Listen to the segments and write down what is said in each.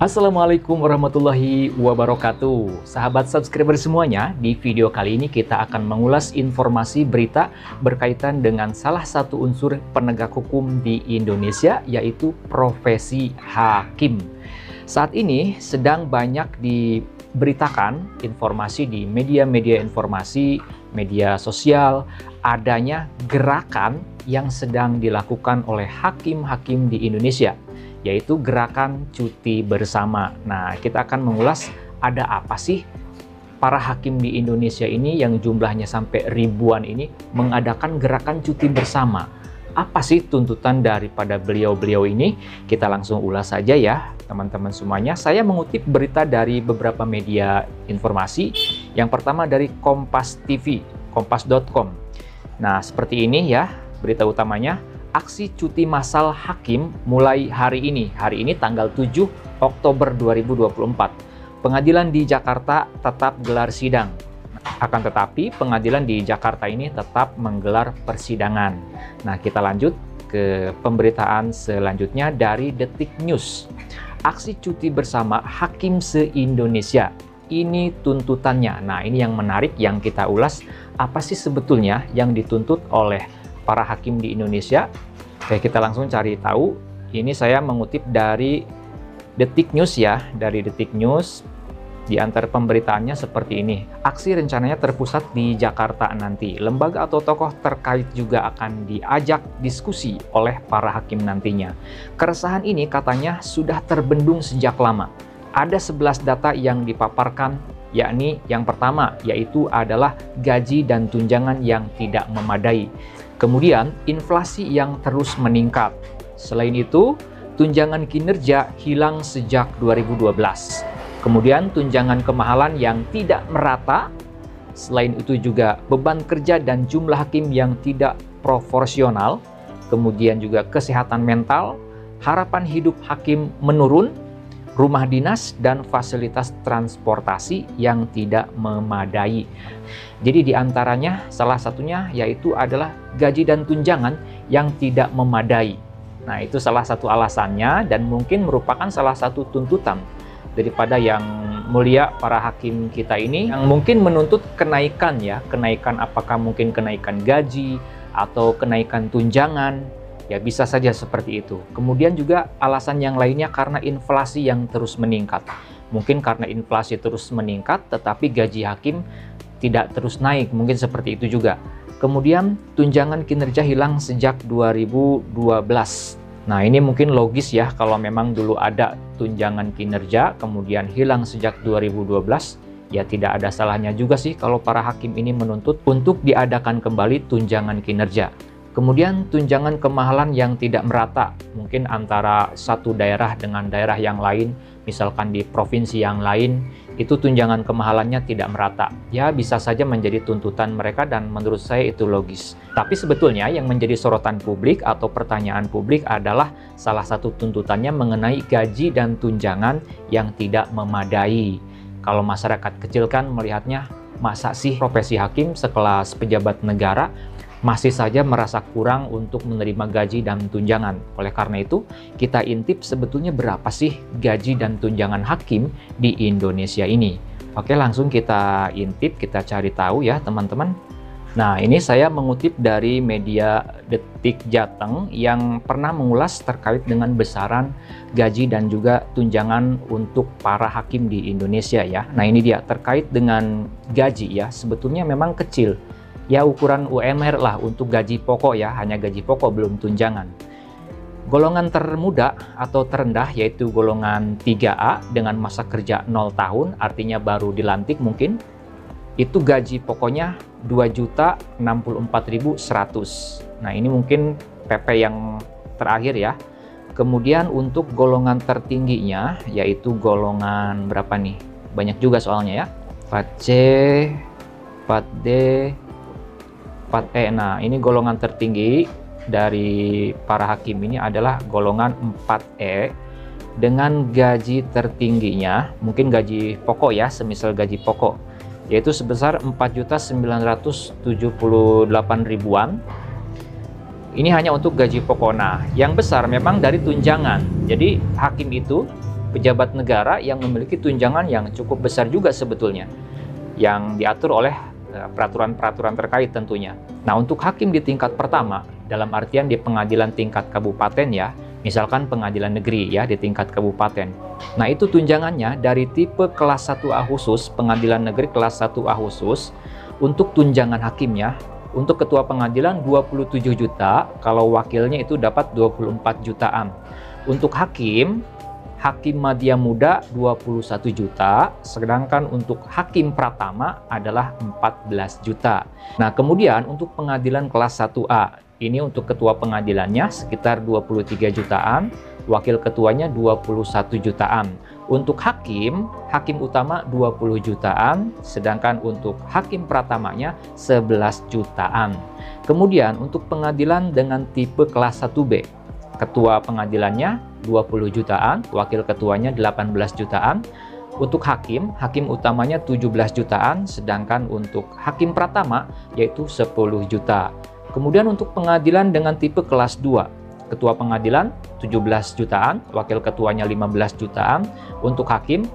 Assalamualaikum warahmatullahi wabarakatuh. Sahabat subscriber semuanya, di video kali ini kita akan mengulas informasi berita berkaitan dengan salah satu unsur penegak hukum di Indonesia, yaitu profesi hakim. Saat ini sedang banyak diberitakan informasi di media-media informasi, media sosial, adanya gerakan yang sedang dilakukan oleh hakim-hakim di Indonesia, yaitu gerakan cuti bersama. Nah, kita akan mengulas ada apa sih para hakim di Indonesia ini yang jumlahnya sampai ribuan ini mengadakan gerakan cuti bersama. Apa sih tuntutan daripada beliau-beliau ini? Kita langsung ulas saja ya, teman-teman semuanya. Saya mengutip berita dari beberapa media informasi. Yang pertama dari Kompas TV, kompas.com. Nah, seperti ini ya berita utamanya. Aksi cuti massal hakim mulai hari ini. Hari ini tanggal 7 Oktober 2024. Pengadilan di Jakarta tetap gelar sidang. Akan tetapi pengadilan di Jakarta ini tetap menggelar persidangan. Nah, kita lanjut ke pemberitaan selanjutnya dari Detik News. Aksi cuti bersama hakim se-Indonesia. Ini tuntutannya. Nah, ini yang menarik yang kita ulas. Apa sih sebetulnya yang dituntut oleh para hakim di Indonesia? Oke, kita langsung cari tahu. Ini saya mengutip dari Detik News ya, dari Detik News. Di antara pemberitaannya seperti ini. Aksi rencananya terpusat di Jakarta nanti. Lembaga atau tokoh terkait juga akan diajak diskusi oleh para hakim nantinya. Keresahan ini katanya sudah terbendung sejak lama. Ada 11 data yang dipaparkan, yakni yang pertama yaitu adalah gaji dan tunjangan yang tidak memadai. Kemudian, inflasi yang terus meningkat. Selain itu, tunjangan kinerja hilang sejak 2012. Kemudian, tunjangan kemahalan yang tidak merata. Selain itu juga beban kerja dan jumlah hakim yang tidak proporsional. Kemudian juga kesehatan mental, harapan hidup hakim menurun, rumah dinas, dan fasilitas transportasi yang tidak memadai. Jadi diantaranya salah satunya yaitu adalah gaji dan tunjangan yang tidak memadai. Nah, itu salah satu alasannya dan mungkin merupakan salah satu tuntutan daripada yang mulia para hakim kita ini yang mungkin menuntut kenaikan ya. Kenaikan apakah mungkin kenaikan gaji atau kenaikan tunjangan? Ya, bisa saja seperti itu. Kemudian juga alasan yang lainnya karena inflasi yang terus meningkat. Mungkin karena inflasi terus meningkat, tetapi gaji hakim tidak terus naik. Mungkin seperti itu juga. Kemudian tunjangan kinerja hilang sejak 2012. Nah, ini mungkin logis ya kalau memang dulu ada tunjangan kinerja, kemudian hilang sejak 2012. Ya, tidak ada salahnya juga sih kalau para hakim ini menuntut untuk diadakan kembali tunjangan kinerja. Kemudian tunjangan kemahalan yang tidak merata, mungkin antara satu daerah dengan daerah yang lain, misalkan di provinsi yang lain, itu tunjangan kemahalannya tidak merata. Ya, bisa saja menjadi tuntutan mereka dan menurut saya itu logis. Tapi sebetulnya yang menjadi sorotan publik atau pertanyaan publik adalah salah satu tuntutannya mengenai gaji dan tunjangan yang tidak memadai. Kalau masyarakat kecil kan melihatnya, masa sih profesi hakim sekelas pejabat negara masih saja merasa kurang untuk menerima gaji dan tunjangan. Oleh karena itu, kita intip sebetulnya berapa sih gaji dan tunjangan hakim di Indonesia ini. Oke, langsung kita intip, kita cari tahu ya teman-teman. Nah, ini saya mengutip dari media Detik Jateng yang pernah mengulas terkait dengan besaran gaji dan juga tunjangan untuk para hakim di Indonesia ya. Nah, ini dia terkait dengan gaji ya, sebetulnya memang kecil. Ya, ukuran UMR lah untuk gaji pokok ya, hanya gaji pokok belum tunjangan. Golongan termuda atau terendah yaitu golongan 3A dengan masa kerja 0 tahun, artinya baru dilantik mungkin, itu gaji pokoknya 2.064.100. Nah, ini mungkin PP yang terakhir ya. Kemudian untuk golongan tertingginya yaitu golongan berapa nih? Banyak juga soalnya ya. 4C, 4D, 4E. Nah, ini golongan tertinggi dari para hakim ini adalah golongan 4E dengan gaji tertingginya, mungkin gaji pokok ya, semisal gaji pokok, yaitu sebesar 4.978.000-an. Ini hanya untuk gaji pokok. Nah, yang besar memang dari tunjangan. Jadi hakim itu pejabat negara yang memiliki tunjangan yang cukup besar juga sebetulnya, yang diatur oleh peraturan-peraturan terkait tentunya. Nah, untuk hakim di tingkat pertama, dalam artian di pengadilan tingkat kabupaten ya, misalkan pengadilan negeri ya di tingkat kabupaten. Nah, itu tunjangannya dari tipe kelas 1A khusus, pengadilan negeri kelas 1A khusus, untuk tunjangan hakimnya, untuk ketua pengadilan 27 juta, kalau wakilnya itu dapat 24 jutaan. Untuk hakim madya muda 21 juta, sedangkan untuk hakim pratama adalah 14 juta. Nah, kemudian untuk pengadilan kelas 1A, ini untuk ketua pengadilannya sekitar 23 jutaan, wakil ketuanya 21 jutaan. Untuk hakim utama 20 jutaan, sedangkan untuk hakim pratamanya 11 jutaan. Kemudian untuk pengadilan dengan tipe kelas 1B, ketua pengadilannya 20 jutaan, wakil ketuanya 18 jutaan. Untuk hakim utamanya 17 jutaan, sedangkan untuk hakim pratama yaitu 10 juta. Kemudian untuk pengadilan dengan tipe kelas 2, ketua pengadilan 17 jutaan, wakil ketuanya 15 jutaan. Untuk hakim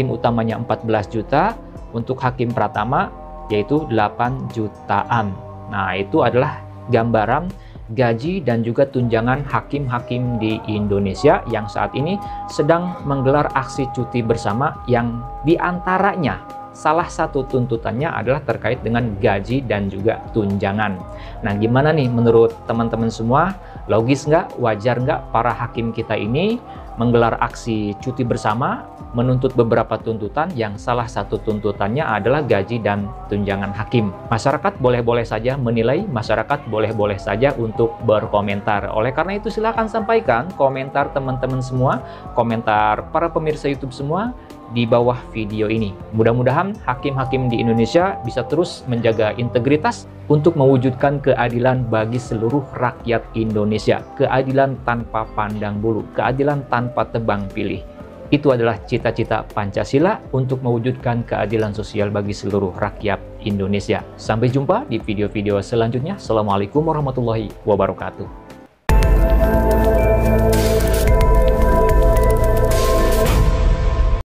utamanya 14 juta, untuk hakim pratama yaitu 8 jutaan. Nah, itu adalah gambaran gaji dan juga tunjangan hakim-hakim di Indonesia yang saat ini sedang menggelar aksi cuti bersama, yang diantaranya salah satu tuntutannya adalah terkait dengan gaji dan juga tunjangan. Nah, gimana nih menurut teman-teman semua? Logis nggak? Wajar nggak para hakim kita ini menggelar aksi cuti bersama, menuntut beberapa tuntutan yang salah satu tuntutannya adalah gaji dan tunjangan hakim? Masyarakat boleh-boleh saja menilai, masyarakat boleh-boleh saja untuk berkomentar. Oleh karena itu silakan sampaikan komentar teman-teman semua, komentar para pemirsa YouTube semua di bawah video ini. Mudah-mudahan hakim-hakim di Indonesia bisa terus menjaga integritas untuk mewujudkan keadilan bagi seluruh rakyat Indonesia. Keadilan tanpa pandang bulu, keadilan tanpa tebang pilih. Itu adalah cita-cita Pancasila untuk mewujudkan keadilan sosial bagi seluruh rakyat Indonesia. Sampai jumpa di video-video selanjutnya. Assalamualaikum warahmatullahi wabarakatuh.